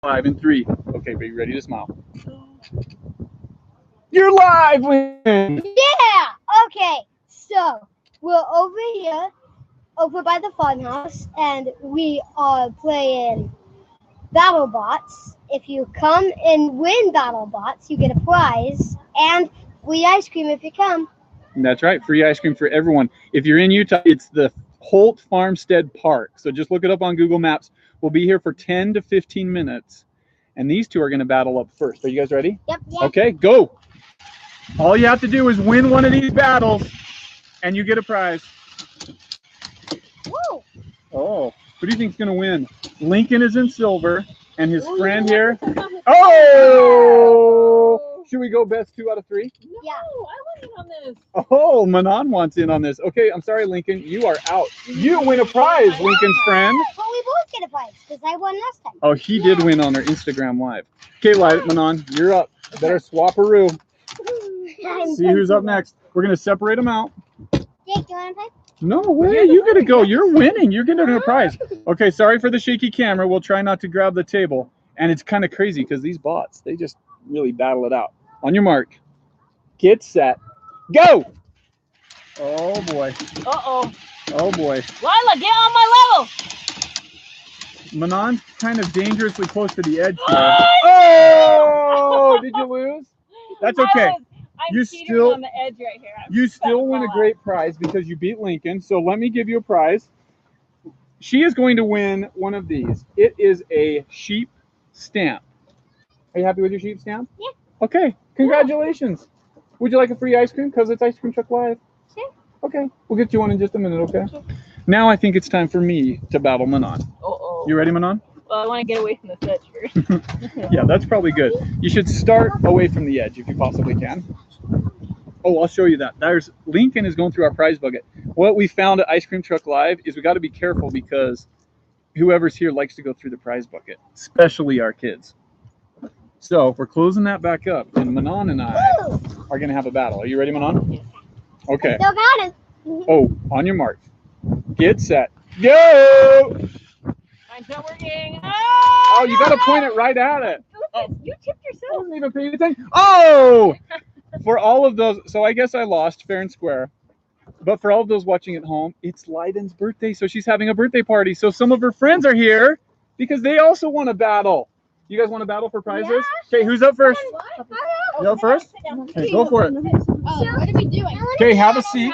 Live in 3. Okay, are you ready to smile? You're live, Lynn! Yeah! Okay, so we're over here, over by the farmhouse, and we are playing BattleBots. If you come and win BattleBots, you get a prize and free ice cream if you come. That's right, free ice cream for everyone. If you're in Utah, it's the Holt Farmstead Park. So just look it up on Google Maps. We'll be here for 10 to 15 minutes. And these two are going to battle up first. Are you guys ready? Yep. Okay, go. All you have to do is win one of these battles, and you get a prize. Woo! Oh, who do you think is going to win? Lincoln is in silver, and his friend here. Oh! Should we go best 2 out of 3? Yeah. I want in on this. Oh, Manon wants in on this. Okay, I'm sorry, Lincoln. You are out. You win a prize, Lincoln's friend. But we both get a prize because I won last time. Oh, he did win on our Instagram Live. Okay, Manon, you're up. Better swap-a-roo. See who's up next. We're going to separate them out. Jake, do you want to play? No way. You got to go. You're winning. You're getting a prize. Okay, sorry for the shaky camera. We'll try not to grab the table. And it's kind of crazy because these bots, they just really battle it out. On your mark. Get set. Go! Oh, boy. Uh-oh. Oh, boy. Lila, get on my level. Manon's kind of dangerously close to the edge here. Oh! Did you lose? That's okay. I'm You cheating still- on the edge right here. You still win a great prize because you beat Lincoln. So let me give you a prize. She is going to win one of these. It is a sheep stamp. Are you happy with your sheep stamp? Yeah. Okay. Congratulations. Would you like a free ice cream because it's Ice Cream Truck Live? Sure. Okay. We'll get you one in just a minute, okay? Now I think it's time for me to battle Manon. Uh-oh. You ready, Manon? Well, I want to get away from the edge first. Yeah, that's probably good. You should start away from the edge if you possibly can. Oh, I'll show you that. There's Lincoln is going through our prize bucket. What we found at Ice Cream Truck Live is we got to be careful because whoever's here likes to go through the prize bucket, especially our kids. So we're closing that back up, and Manon and I are going to have a battle. Are you ready, Manon? Okay. Still got it. Oh, on your mark. Get set. Go! Mine's not working. Oh, you got to point it right at it. You tipped I yourself. wasn't even paying attention. Oh! For all of those, so I guess I lost fair and square. But for all of those watching at home, it's Leiden's birthday, so she's having a birthday party. So some of her friends are here because they also want to battle. You guys want to battle for prizes? Okay, who's up first? You up first? Okay, go for it. What are we doing? Okay, have a seat.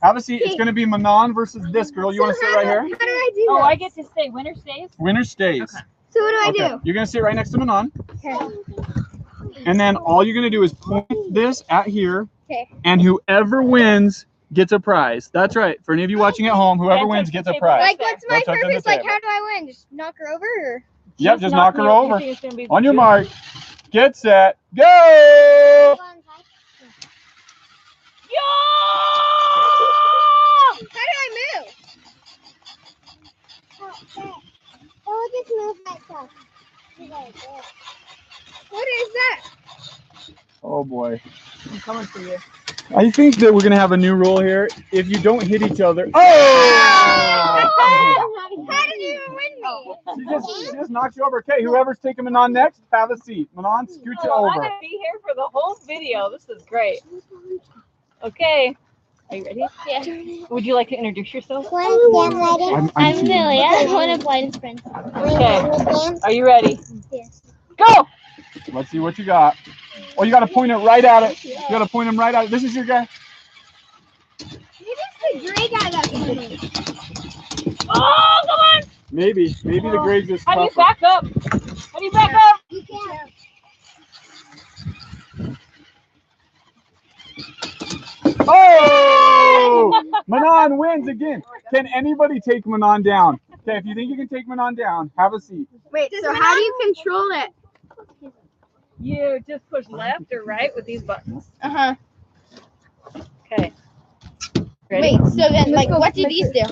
Have a seat. It's going to be Manon versus this girl. You want to sit right here? How do I do Oh, that? I get to stay. Winner stays. Winner stays. Okay. So what do I Okay, do? you're going to sit right next to Manon. Okay. And then all you're going to do is point this at here. Okay. And whoever wins gets a prize. That's right. For any of you watching at home, whoever wins gets a prize. Like, what's my That's what's on the purpose? Like, table. how do I win? Just knock her over? Or? Yep, just knock her me. over. You think it's gonna be On your good? mark. Get set. Go! Yeah! How do I move? Oh, just move myself. What is that? Oh boy. I'm coming for you. I think that we're going to have a new rule here. If you don't hit each other. Oh! How did you even win me? She just knocked you over. Okay, whoever's taking Manon next, have a seat. Manon, scoot you Oh, I'm over. gonna be here for the whole video. This is great. Okay. Are you ready? Yeah. Would you like to introduce yourself? I'm Lily. I'm one of Leiden's friends. Okay. Are you ready? Yes. Go! Let's see what you got. Oh, you got to point it right at it. You got to point him right at it. This is your guy. Maybe it's the gray guy that's winning. Oh, come on! Maybe the grades is How do you tougher. back up? How do you back up? You can't. Oh! Manon wins again. Can anybody take Manon down? Okay, if you think you can take Manon down, have a seat. Wait, so how do you control it? You just push left or right with these buttons. Uh-huh. Okay. Ready? Wait, so then, like, what do these do?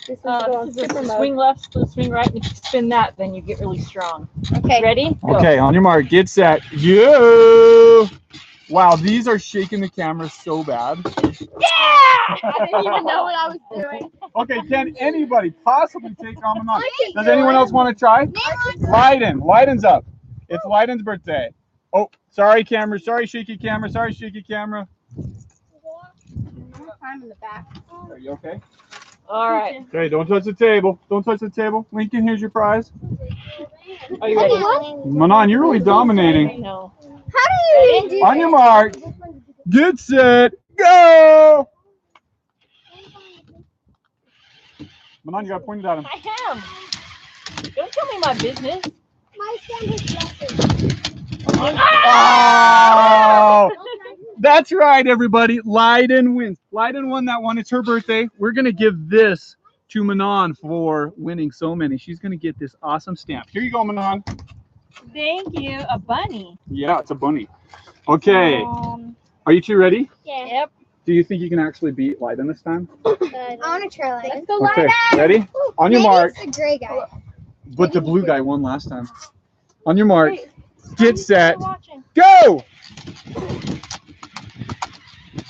This is a swing left, swing right, and if you spin that, then you get really strong. Okay. Ready? Go. Okay, on your mark, get set. You Wow, these are shaking the camera so bad. Yeah! I didn't even know what I was doing. Okay, can anybody possibly take on Manon? Does anyone else want to try? Lyden's up. It's Lyden's birthday. Oh, sorry, camera. Sorry, shaky camera. Sorry, shaky camera. I'm in the back. Are you okay? All right. Okay, don't touch the table. Don't touch the table. Lincoln, here's your prize. Are you ready? Manon, you're really dominating. No. How do you On your mark. Get set. Go! Manon, you got to point it at him. I am. Don't tell me my business. My stand is blessed. Oh! That's right, everybody. Lyden wins. Lyden won that one. It's her birthday. We're going to give this to Manon for winning so many. She's going to get this awesome stamp. Here you go, Manon. Thank you. A bunny. Yeah, it's a bunny. Okay. Are you two ready? Yeah. Yep. Do you think you can actually beat Lyden this time? I want to try like. Let's go, Okay, Lyden! ready? On your mark. It's a gray guy. But the blue guy won last time. On your mark. Get set. Watching. Go!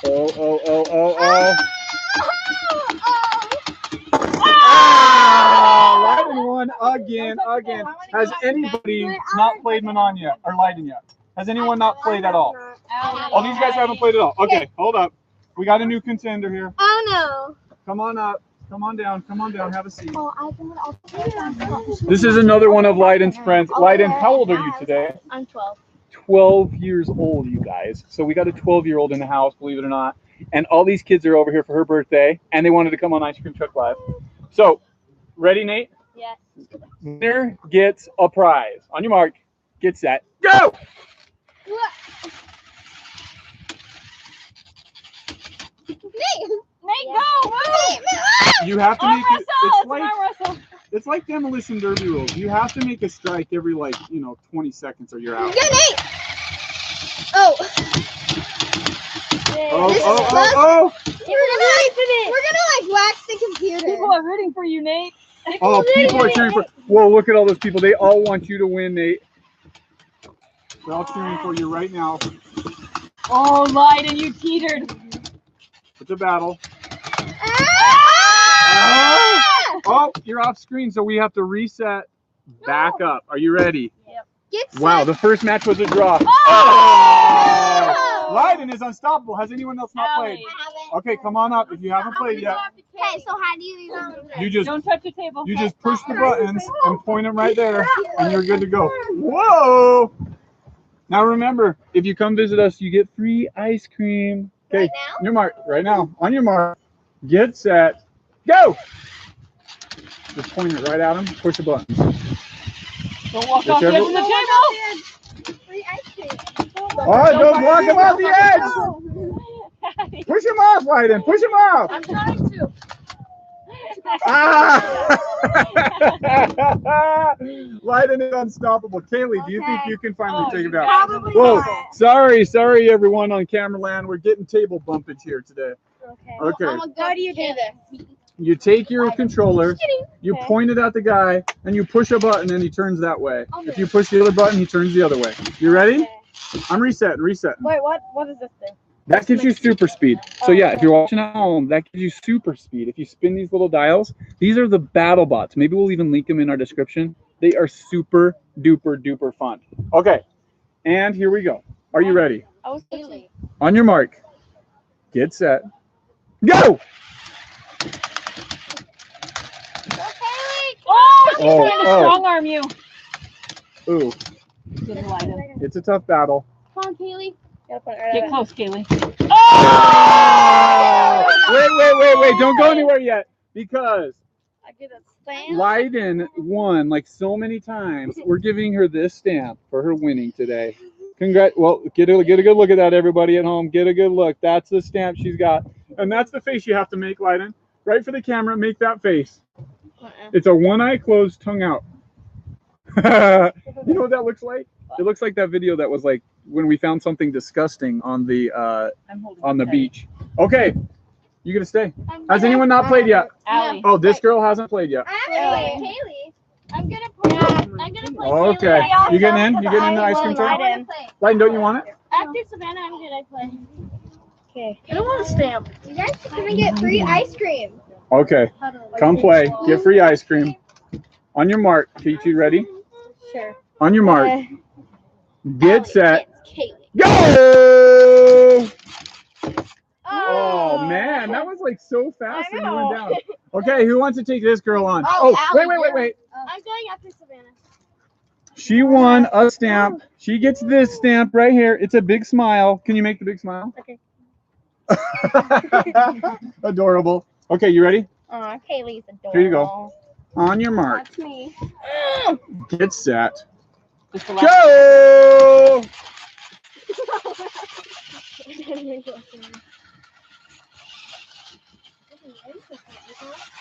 Oh. Lyden won again. Has anybody not played Manon yet? Or Lyden yet? Has anyone not played at all? Oh, these guys haven't played at all. Okay, hold up. We got a new contender here. Oh no. Come on up. Come on down. Have a seat. Oh, I can. This is another one of Lyden's friends. Lyden, how old are you today? I'm 12. 12 years old, you guys. So we got a 12-year-old in the house, believe it or not. And all these kids are over here for her birthday, and they wanted to come on Ice Cream Truck Live. So, ready, Nate? Yes. Winner gets a prize. On your mark, get set, go! Nate, go! Move! You have to make it. Wrestle. It's like demolition derby rules. You have to make a strike every 20 seconds or you're out. Go, Nate! Oh. Oh. We're gonna wax the computer. People are rooting for you, Nate. Oh, people are cheering for. Whoa, look at all those people. They all want you to win, Nate. They're all cheering for you right now. Oh, Lyden, you teetered. It's a battle. Ah! Oh, you're off screen, so we have to reset back up. Are you ready? Get Wow, set. the first match was a draw. Oh! Lyden is unstoppable. Has anyone else not played? I haven't. Okay, come on up if you haven't played yet. Okay, so how do you even? You just Don't touch the table. You just push the buttons and point them right there, and you're good to go. Whoa! Now remember, if you come visit us, you get free ice cream. Okay, Right now? on your mark, right now. On your mark, get set, go! Just point it right at them, push a button. Don't walk off the edge of the table. Free ice cream. Oh, don't block them off the edge! Push him off, Lyden, push him off! I'm trying to. Ah! Lyden is unstoppable. Kaylee, do you think you can finally take it out? Probably Whoa, not. sorry everyone on camera land. We're getting table bumpage here today. Okay. How do you do this? You take your controller, you Okay. point it at the guy, and you push a button and he turns that way. If you push the other button, he turns the other way. You ready? I'm resetting. Wait, what is this thing? That gives you super speed. So yeah, if you're watching at home, that gives you super speed. If you spin these little dials, these are the BattleBots. Maybe we'll even link them in our description. They are super duper fun. Okay, and here we go. Are you ready? I was Haley. On your mark, get set, go! Oh, she's Oh, trying to strong arm you. Ooh, Good Lyden. it's a tough battle. Come on, Kaylee. Get close, Kaylee. Oh! Wait, don't go anywhere yet, because I get a stand. Lyden won like so many times. We're giving her this stamp for her winning today. Well, get a good look at that, everybody at home. Get a good look. That's the stamp she's got. And that's the face you have to make, Lyden. Right for the camera, make that face. It's a one eye closed, tongue out. You know what that looks like? It looks like that video that was like when we found something disgusting on the beach. Okay, you gonna stay? Has anyone not played yet? Allie. Oh, this girl hasn't played yet. Kaylee. I'm gonna play. I'm gonna play. Okay, you getting in? You getting in the ice cream truck? Lyden, don't you want it? After Savannah, I'm good. I play. Okay. I don't want a stamp. You guys can get free ice cream. Okay. Come play. Get free ice cream. On your mark. Okay, you two ready? Sure. On your mark. Get set. Kaylee. Go! Oh man, that was like so fast and you went down. Okay, who wants to take this girl on? Oh, wait. I'm going after Savannah. She won a stamp. She gets this stamp right here. It's a big smile. Can you make the big smile? Okay. Adorable. Okay, you ready? Aw, Kaylee's adorable. Here you go. On your mark. That's me. Get set. Just the last- Go!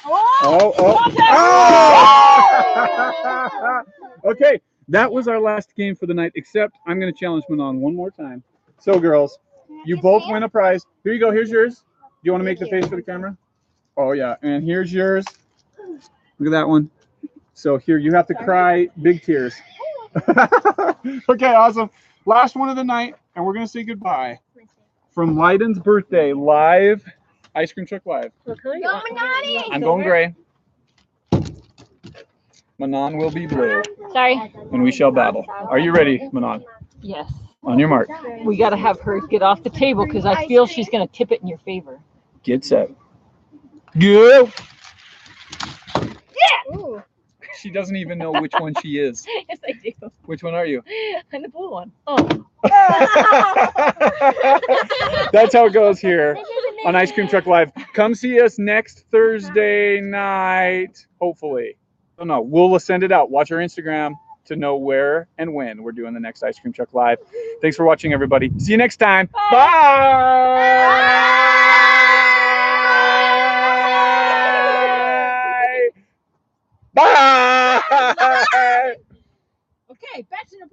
Oh. Okay, that was our last game for the night, except I'm going to challenge Manon one more time. So, girls, you both win a prize. Here you go. Here's yours. Do you want to make the face for the camera? Oh, yeah. And here's yours. Look at that one. So, here, you have to cry big tears. Okay, awesome. Last one of the night, and we're going to say goodbye. From Leiden's birthday, live, Ice Cream Truck Live. I'm going gray. Manon will be blue, Sorry. and we shall battle. Are you ready, Manon? Yes. On your mark. We got to have her get off the table because I feel she's going to tip it in your favor. Get set. Go! Ooh. She doesn't even know which one she is. Yes, I do. Which one are you? I'm the blue one. Oh. That's how it goes here on Ice Cream Truck Live. Come see us next Thursday night, hopefully. Oh, no, we'll send it out. Watch our Instagram to know where and when we're doing the next Ice Cream Truck Live. Thanks for watching, everybody. See you next time. Bye. Bye. Okay, back to the